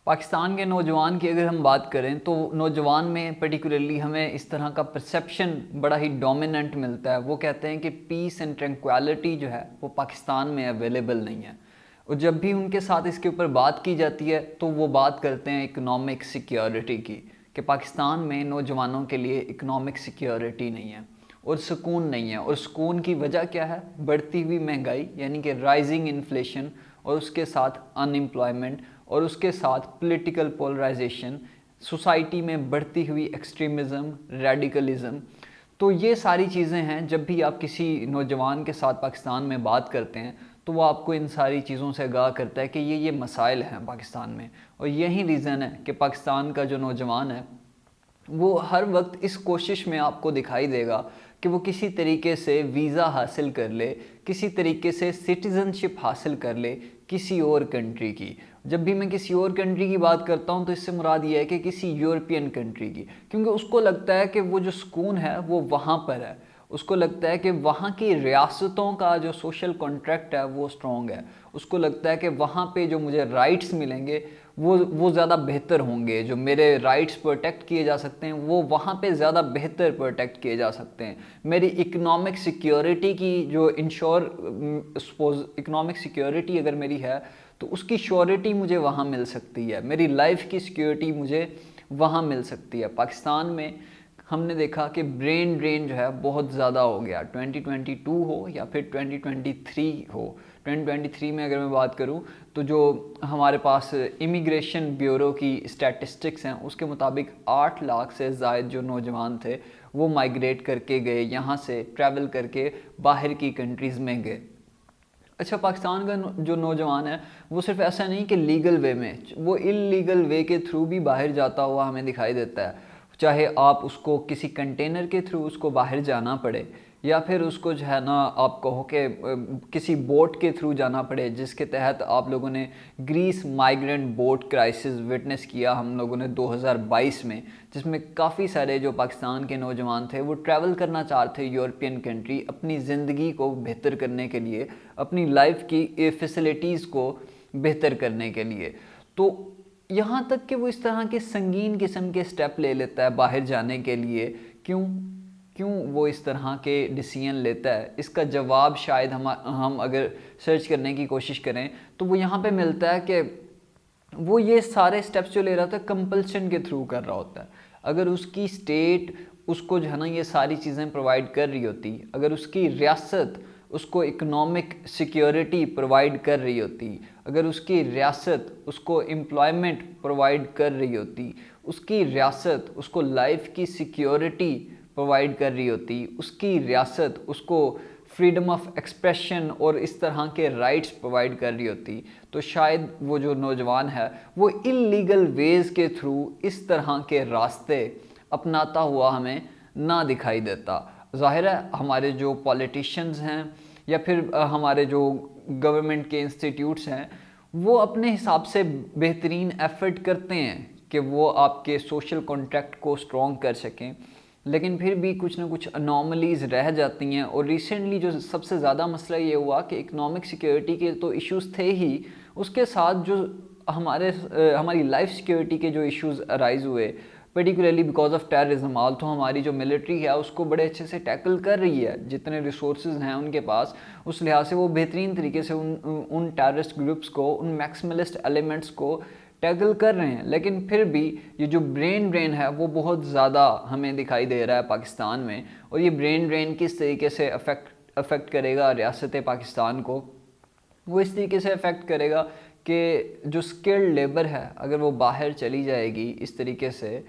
پاکستان کے نوجوان کی اگر ہم بات کریں تو نوجوان میں پرٹیکولرلی ہمیں اس طرح کا پرسیپشن بڑا ہی ڈومیننٹ ملتا ہے. وہ کہتے ہیں کہ پیس اینڈ ٹرینکویلٹی جو ہے وہ پاکستان میں اویلیبل نہیں ہے، اور جب بھی ان کے ساتھ اس کے اوپر بات کی جاتی ہے تو وہ بات کرتے ہیں اکنامک سیکیورٹی کی، کہ پاکستان میں نوجوانوں کے لیے اکنامک سیکیورٹی نہیں ہے اور سکون نہیں ہے. اور سکون کی وجہ کیا ہے؟ بڑھتی ہوئی مہنگائی یعنی کہ رائزنگ انفلیشن، اور اس کے ساتھ ان امپلائمنٹ، اور اس کے ساتھ پولیٹیکل پولرائزیشن، سوسائٹی میں بڑھتی ہوئی ایکسٹریمزم، ریڈیکلزم. تو یہ ساری چیزیں ہیں. جب بھی آپ کسی نوجوان کے ساتھ پاکستان میں بات کرتے ہیں تو وہ آپ کو ان ساری چیزوں سے آگاہ کرتا ہے کہ یہ مسائل ہیں پاکستان میں. اور یہی ریزن ہے کہ پاکستان کا جو نوجوان ہے وہ ہر وقت اس کوشش میں آپ کو دکھائی دے گا کہ وہ کسی طریقے سے ویزا حاصل کر لے، کسی طریقے سے سٹیزن شپ حاصل کر لے کسی اور کنٹری کی. جب بھی میں کسی اور کنٹری کی بات کرتا ہوں تو اس سے مراد یہ ہے کہ کسی یورپین کنٹری کی، کیونکہ اس کو لگتا ہے کہ وہ جو سکون ہے وہ وہاں پر ہے. اس کو لگتا ہے کہ وہاں کی ریاستوں کا جو سوشل کانٹریکٹ ہے وہ اسٹرانگ ہے. اس کو لگتا ہے کہ وہاں پہ جو مجھے رائٹس ملیں گے وہ زیادہ بہتر ہوں گے. جو میرے رائٹس پروٹیکٹ کیے جا سکتے ہیں وہ وہاں پہ زیادہ بہتر پروٹیکٹ کیے جا سکتے ہیں. میری اکنامک سیکیورٹی کی جو اکنامک سیکیورٹی اگر میری ہے تو اس کی شیورٹی مجھے وہاں مل سکتی ہے. میری لائف کی سیکیورٹی مجھے وہاں مل سکتی ہے. پاکستان میں ہم نے دیکھا کہ برین ڈرین جو ہے بہت زیادہ ہو گیا. 2022 ہو یا پھر 2023 ہو. 2023 میں اگر میں بات کروں تو جو ہمارے پاس امیگریشن بیورو کی اسٹیٹسٹکس ہیں اس کے مطابق 8 لاکھ سے زائد جو نوجوان تھے وہ مائیگریٹ کر کے گئے، یہاں سے ٹریول کر کے باہر کی کنٹریز میں گئے. اچھا، پاکستان کا جو نوجوان ہے وہ صرف ایسا نہیں کہ لیگل وے میں، وہ انلیگل وے کے تھرو بھی باہر جاتا ہوا ہمیں دکھائی دیتا ہے. چاہے آپ اس کو کسی کنٹینر کے تھرو اس کو باہر جانا پڑے، یا پھر اس کو جو ہے نا آپ کہو کہ کسی بوٹ کے تھرو جانا پڑے، جس کے تحت آپ لوگوں نے Greece migrant boat crisis witness کیا ہم لوگوں نے 2022 میں، جس میں کافی سارے جو پاکستان کے نوجوان تھے وہ ٹریول کرنا چاہتے تھے یورپین کنٹری اپنی زندگی کو بہتر کرنے کے لیے، اپنی لائف کی فیسلٹیز کو بہتر کرنے کے لیے. تو یہاں تک کہ وہ اس طرح کے سنگین قسم کے سٹیپ لے لیتا ہے باہر جانے کے لیے. کیوں وہ اس طرح کے ڈیسیژن لیتا ہے؟ اس کا جواب شاید ہم اگر سرچ کرنے کی کوشش کریں تو وہ یہاں پہ ملتا ہے کہ وہ یہ سارے سٹیپس جو لے رہا ہوتا ہے کمپلشن کے تھرو کر رہا ہوتا ہے. اگر اس کی اسٹیٹ اس کو جو ہے نا یہ ساری چیزیں پرووائڈ کر رہی ہوتی، اگر اس کی ریاست اس کو اکنامک سیکیورٹی پرووائڈ کر رہی ہوتی، اگر اس کی ریاست اس کو امپلائمنٹ پرووائڈ کر رہی ہوتی، اس کی ریاست اس کو لائف کی سیکیورٹی پرووائڈ کر رہی ہوتی، اس کی ریاست اس کو فریڈم آف ایکسپریشن اور اس طرح کے رائٹس پرووائڈ کر رہی ہوتی، تو شاید وہ جو نوجوان ہے وہ انلیگل ویز کے تھرو اس طرح کے راستے اپناتا ہوا ہمیں نہ دکھائی دیتا. ظاہر ہے ہمارے جو پولیٹیشنز ہیں یا پھر ہمارے جو گورنمنٹ کے انسٹیٹیوٹس ہیں وہ اپنے حساب سے بہترین ایفرٹ کرتے ہیں کہ وہ آپ کے سوشل کانٹریکٹ کو اسٹرانگ کر سکیں، لیکن پھر بھی کچھ نہ کچھ انارملیز رہ جاتی ہیں. اور ریسنٹلی جو سب سے زیادہ مسئلہ یہ ہوا کہ اکنامک سیکیورٹی کے تو ایشوز تھے ہی، اس کے ساتھ جو ہماری لائف سیکیورٹی کے جو ایشوز ارائز ہوئے پرٹیکولرلی بیکاز آف ٹیررزم. آل تو ہماری جو ملٹری ہے اس کو بڑے اچھے سے ٹیکل کر رہی ہے، جتنے ریسورسز ہیں ان کے پاس اس لحاظ سے وہ بہترین طریقے سے ان ٹیررسٹ گروپس کو، ان میکسملسٹ ایلیمنٹس کو ٹیکل کر رہے ہیں. لیکن پھر بھی یہ جو برین ڈرین ہے وہ بہت زیادہ ہمیں دکھائی دے رہا ہے پاکستان میں. اور یہ برین ڈرین کس طریقے سے افیکٹ کرے گا ریاست پاکستان کو؟ وہ اس طریقے سے افیکٹ کرے گا کہ جو اسکلڈ لیبر ہے اگر وہ باہر چلی جائے گی، اس طریقے سے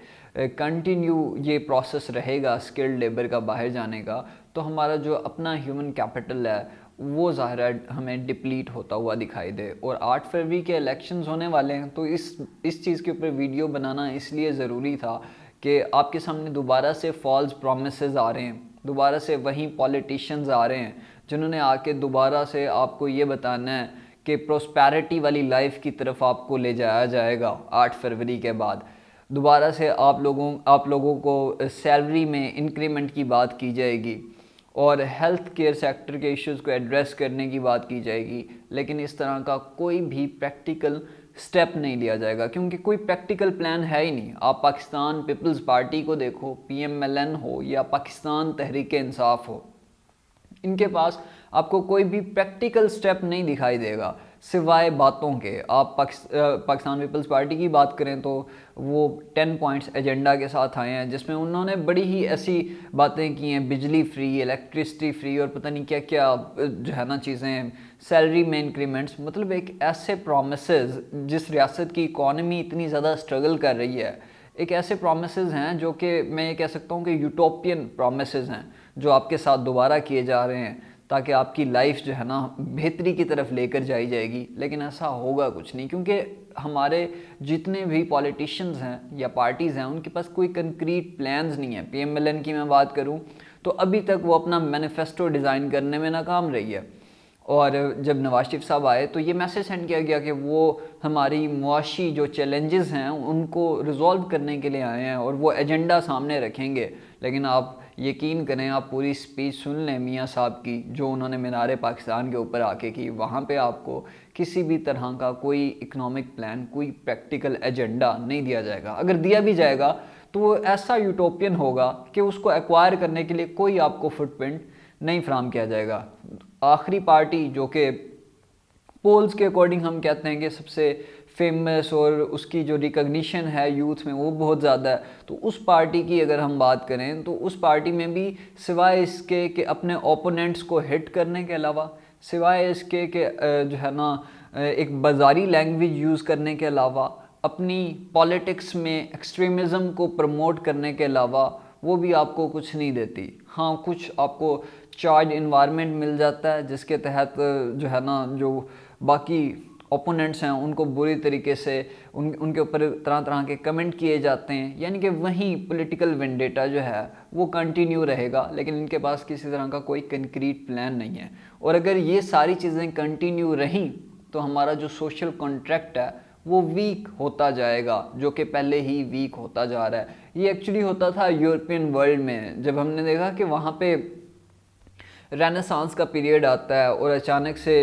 کنٹینیو یہ پروسیس رہے گا اسکلڈ لیبر کا باہر جانے کا، تو ہمارا جو اپنا ہیومن کیپٹل ہے وہ ظاہر ہمیں ڈپلیٹ ہوتا ہوا دکھائی دے. اور 8 فروری کے الیکشنز ہونے والے ہیں تو اس چیز کے اوپر ویڈیو بنانا اس لیے ضروری تھا کہ آپ کے سامنے دوبارہ سے فالس پرومسز آ رہے ہیں، دوبارہ سے وہیں پولیٹیشنز آ رہے ہیں جنہوں نے آ کے دوبارہ سے آپ کو یہ بتانا ہے کہ پروسپیرٹی والی لائف کی طرف آپ کو لے جایا جائے گا. 8 فروری کے بعد دوبارہ سے آپ لوگوں کو سیلری میں انکریمنٹ کی بات کی جائے گی اور ہیلتھ کیئر سیکٹر کے ایشوز کو ایڈریس کرنے کی بات کی جائے گی، لیکن اس طرح کا کوئی بھی پریکٹیکل سٹیپ نہیں لیا جائے گا، کیونکہ کوئی پریکٹیکل پلان ہے ہی نہیں۔ آپ پاکستان پیپلز پارٹی کو دیکھو، PMLN ہو یا پاکستان تحریک انصاف ہو، ان کے پاس آپ کو کوئی بھی پریکٹیکل سٹیپ نہیں دکھائی دے گا سوائے باتوں کے۔ آپ پاکستان پیپلز پارٹی کی بات کریں تو وہ 10 پوائنٹس ایجنڈا کے ساتھ آئے ہیں، جس میں انہوں نے بڑی ہی ایسی باتیں کی ہیں، بجلی فری، الیکٹرسٹی فری اور پتہ نہیں کیا کیا جو ہے نا چیزیں، سیلری میں انکریمنٹس، مطلب ایک ایسے پرومسز جس ریاست کی اکانومی اتنی زیادہ اسٹرگل کر رہی ہے، ایک ایسے پرومسز ہیں جو کہ میں یہ کہہ سکتا ہوں کہ یوٹوپین پرومسز ہیں جو آپ کے ساتھ دوبارہ کیے جا رہے ہیں تاکہ آپ کی لائف جو ہے نا بہتری کی طرف لے کر جائی جائے گی، لیکن ایسا ہوگا کچھ نہیں، کیونکہ ہمارے جتنے بھی پولیٹیشنز ہیں یا پارٹیز ہیں ان کے پاس کوئی کنکریٹ پلانز نہیں ہیں۔ PMLN کی میں بات کروں تو ابھی تک وہ اپنا مینیفیسٹو ڈیزائن کرنے میں ناکام رہی ہے، اور جب نواز شریف صاحب آئے تو یہ میسیج سینڈ کیا گیا کہ وہ ہماری معاشی جو چیلنجز ہیں ان کو ریزولو کرنے کے لیے آئے ہیں اور وہ ایجنڈا سامنے رکھیں گے، لیکن آپ یقین کریں، آپ پوری سپیچ سن لیں میاں صاحب کی جو انہوں نے مینار پاکستان کے اوپر آ کے کی، وہاں پہ آپ کو کسی بھی طرح کا کوئی اکنامک پلان، کوئی پریکٹیکل ایجنڈا نہیں دیا جائے گا۔ اگر دیا بھی جائے گا تو وہ ایسا یوٹوپین ہوگا کہ اس کو ایکوائر کرنے کے لیے کوئی آپ کو فٹ پرنٹ نہیں فراہم کیا جائے گا۔ آخری پارٹی جو کہ پولز کے اکارڈنگ ہم کہتے ہیں کہ سب سے فیمس اور اس کی جو ریکگنیشن ہے یوتھ میں وہ بہت زیادہ ہے، تو اس پارٹی کی اگر ہم بات کریں تو اس پارٹی میں بھی سوائے اس کے کہ اپنے اوپوننٹس کو ہٹ کرنے کے علاوہ، سوائے اس کے کہ جو ہے نا ایک بازاری لینگویج یوز کرنے کے علاوہ، اپنی پالیٹکس میں ایکسٹریمزم کو پروموٹ کرنے کے علاوہ وہ بھی آپ کو کچھ نہیں دیتی۔ ہاں کچھ آپ کو چارج انوائرمنٹ مل جاتا ہے جس کے تحت جو ہے نا جو باقی اوپوننٹس ہیں ان کو بری طریقے سے ان کے اوپر طرح طرح کے کمنٹ کیے جاتے ہیں، یعنی کہ وہیں پولیٹیکل وینڈیٹا جو ہے وہ کنٹینیو رہے گا، لیکن ان کے پاس کسی طرح کا کوئی کنکریٹ پلان نہیں ہے۔ اور اگر یہ ساری چیزیں کنٹینیو رہیں تو ہمارا جو سوشل کانٹریکٹ ہے وہ ویک ہوتا جائے گا، جو کہ پہلے ہی ویک ہوتا جا رہا ہے۔ یہ ایکچولی ہوتا تھا یورپین ورلڈ میں، جب ہم نے دیکھا کہ وہاں پہ رینیسانس کا پیریڈ آتا ہے اور اچانک سے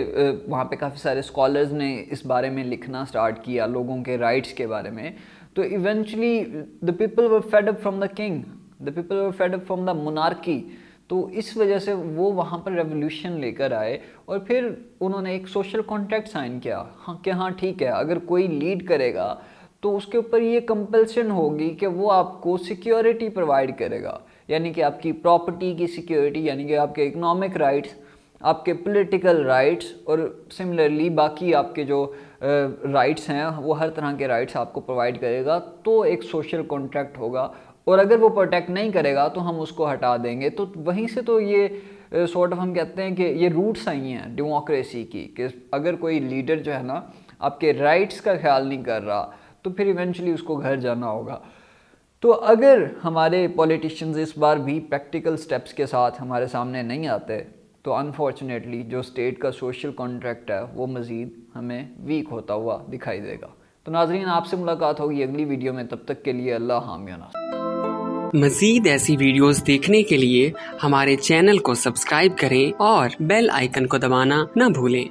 وہاں پہ کافی سارے اسکالرز نے اس بارے میں لکھنا سٹارٹ کیا لوگوں کے رائٹس کے بارے میں، تو eventually the people were fed up from the king, the people were fed up from the monarchy، تو اس وجہ سے وہ وہاں پر ریولوشن لے کر آئے اور پھر انہوں نے ایک سوشل کانٹریکٹ سائن کیا کہ ہاں ٹھیک ہے، اگر کوئی لیڈ کرے گا تو اس کے اوپر یہ کمپلشن ہوگی کہ وہ آپ کو سیکیورٹی پرووائڈ کرے گا، یعنی کہ آپ کی پراپرٹی کی سیکیورٹی، یعنی کہ آپ کے اکنامک رائٹس، آپ کے پولیٹیکل رائٹس، اور سملرلی باقی آپ کے جو رائٹس ہیں وہ ہر طرح کے رائٹس آپ کو پرووائڈ کرے گا، تو ایک سوشل کانٹریکٹ ہوگا۔ اور اگر وہ پروٹیکٹ نہیں کرے گا تو ہم اس کو ہٹا دیں گے۔ تو وہیں سے تو یہ سورٹ آف ہم کہتے ہیں کہ یہ روٹس آئی ہیں ڈیموکریسی کی، کہ اگر کوئی لیڈر جو ہے نا آپ کے رائٹس کا خیال نہیں کر رہا تو پھر ایونچولی اس کو گھر جانا ہوگا۔ تو اگر ہمارے پولیٹیشنز اس بار بھی پریکٹیکل سٹیپس کے ساتھ ہمارے سامنے نہیں آتے تو انفارچونیٹلی جو اسٹیٹ کا سوشل کانٹریکٹ ہے وہ مزید ہمیں ویک ہوتا ہوا دکھائی دے گا۔ تو ناظرین، آپ سے ملاقات ہوگی اگلی ویڈیو میں، تب تک کے لیے اللہ حامی و ناصر۔ مزید ایسی ویڈیوز دیکھنے کے لیے ہمارے چینل کو سبسکرائب کریں اور بیل آئیکن کو دبانا نہ بھولیں۔